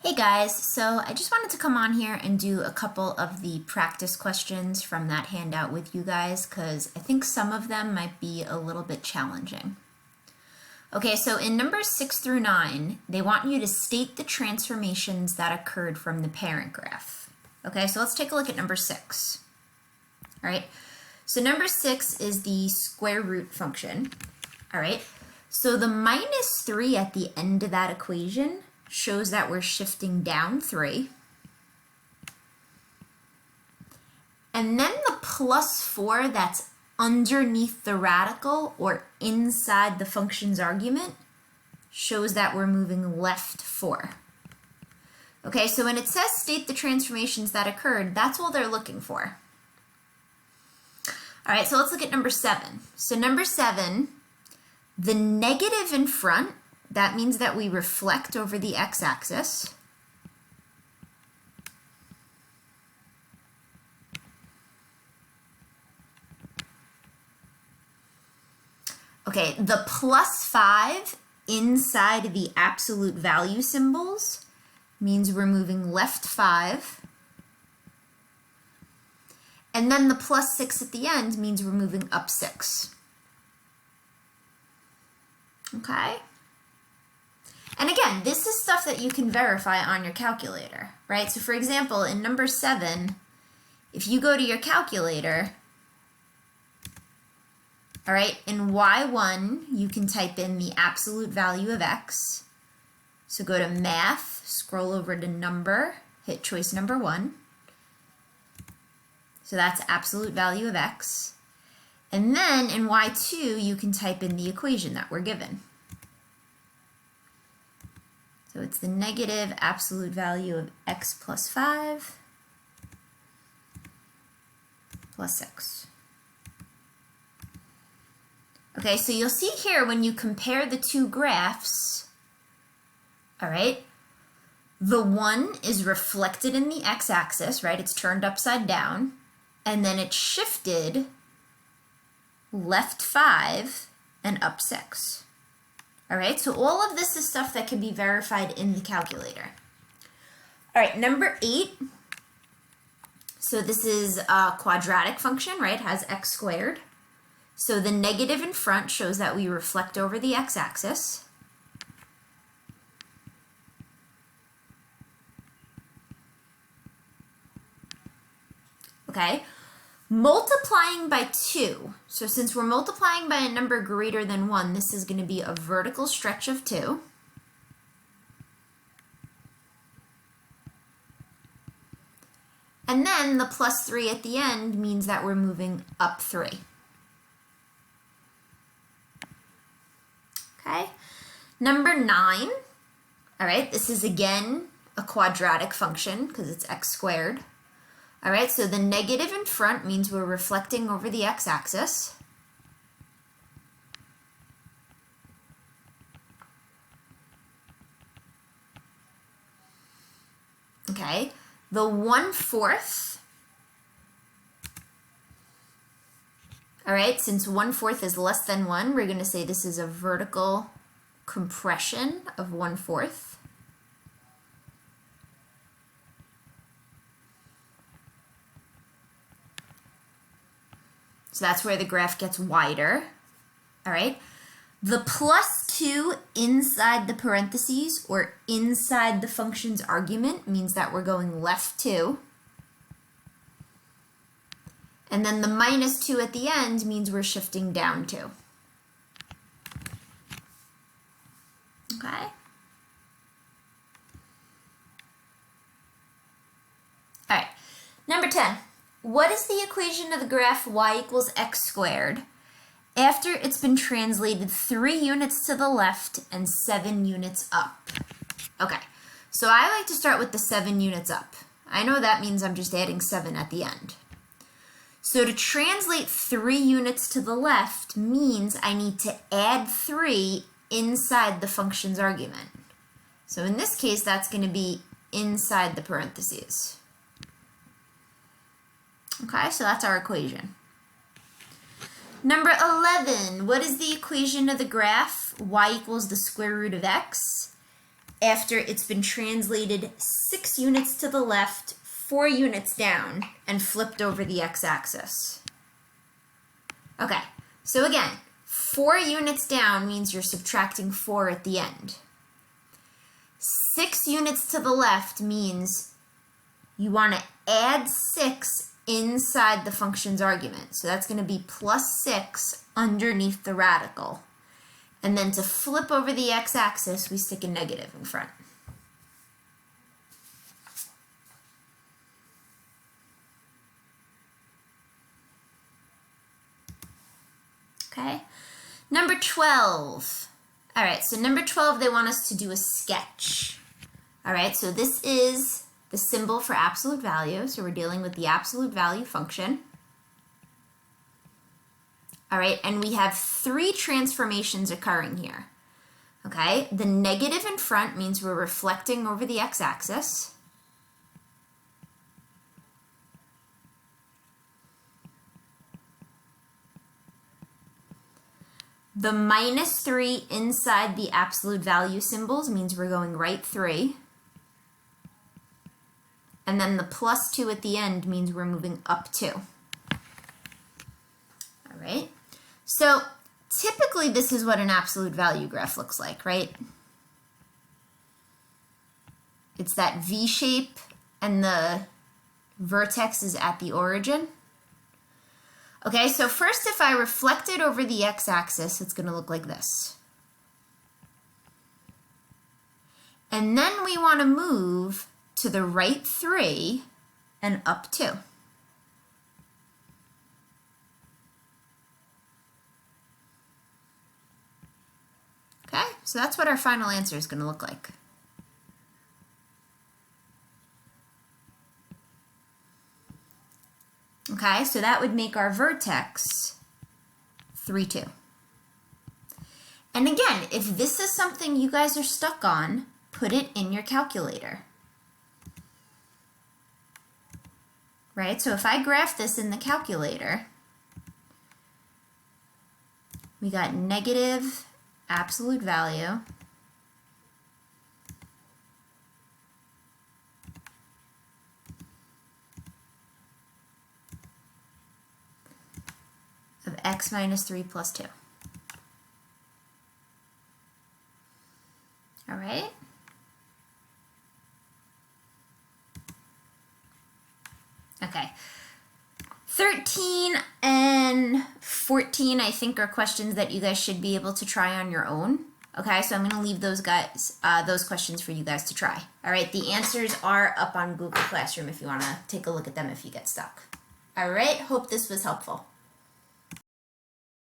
Hey guys, so I just wanted to come on here and do a couple of the practice questions from that handout with you guys because I think some of them might be a little bit challenging. Okay, so in numbers 6 through 9, they want you to state the transformations that occurred from the parent graph. Okay, so let's take a look at number 6. All right, so number 6 is the square root function. All right, so the minus 3 at the end of that equation shows that we're shifting down 3. And then the plus 4 that's underneath the radical or inside the function's argument shows that we're moving left 4. Okay, so when it says state the transformations that occurred, that's all they're looking for. All right, so let's look at number 7. So number 7, the negative in front, that means that we reflect over the x-axis. Okay, the plus 5 inside the absolute value symbols means we're moving left 5. And then the plus 6 at the end means we're moving up 6. Okay? And again, this is stuff that you can verify on your calculator, right? So for example, in number 7, if you go to your calculator, all right, in Y1, you can type in the absolute value of x. So go to Math, scroll over to Number, hit choice number 1. So that's absolute value of x. And then in Y2, you can type in the equation that we're given. So it's the negative absolute value of x plus 5 plus 6. Okay, so you'll see here when you compare the two graphs, all right, the one is reflected in the x-axis, right? It's turned upside down, and then it's shifted left 5 and up 6. All right, so all of this is stuff that can be verified in the calculator. All right, number 8. So this is a quadratic function, right? It has x squared. So the negative in front shows that we reflect over the x-axis. Okay. Multiplying by 2, so since we're multiplying by a number greater than 1, this is going to be a vertical stretch of 2. And then the plus 3 at the end means that we're moving up 3. Okay, number 9, all right, this is again a quadratic function because it's x squared. All right, so the negative in front means we're reflecting over the x-axis. Okay, the 1/4, all right, since 1/4 is less than 1, we're going to say this is a vertical compression of 1/4. So that's where the graph gets wider, all right? The plus 2 inside the parentheses or inside the function's argument means that we're going left 2. And then the minus 2 at the end means we're shifting down 2. Okay? All right, number 10. What is the equation of the graph y equals x squared after it's been translated 3 units to the left and 7 units up? Okay, so I like to start with the 7 units up. I know that means I'm just adding 7 at the end. So to translate 3 units to the left means I need to add 3 inside the function's argument. So in this case, that's going to be inside the parentheses. Okay, so that's our equation. Number 11, what is the equation of the graph y equals the square root of x after it's been translated 6 units to the left, 4 units down, and flipped over the x-axis. Okay, so again, 4 units down means you're subtracting 4 at the end. 6 units to the left means you want to add 6 inside the function's argument. So that's going to be plus 6 underneath the radical. And then to flip over the x-axis, we stick a negative in front. Okay, number 12. All right, so number 12, they want us to do a sketch. All right, so this is the symbol for absolute value. So we're dealing with the absolute value function. All right, and we have 3 transformations occurring here. Okay, the negative in front means we're reflecting over the x-axis. The minus 3 inside the absolute value symbols means we're going right 3. And then the plus 2 at the end means we're moving up 2. All right. So typically this is what an absolute value graph looks like, right? It's that V shape and the vertex is at the origin. Okay, so first if I reflect it over the x-axis, it's going to look like this. And then we want to move to the right 3 and up 2. Okay, so that's what our final answer is going to look like. Okay, so that would make our vertex 3, 2. And again, if this is something you guys are stuck on, put it in your calculator. Right, so if I graph this in the calculator, we got negative absolute value of x minus 3 plus 2. All right. Okay. 13 and 14, I think, are questions that you guys should be able to try on your own. Okay, so I'm going to leave those questions for you guys to try. All right, the answers are up on Google Classroom if you want to take a look at them if you get stuck. All right, hope this was helpful.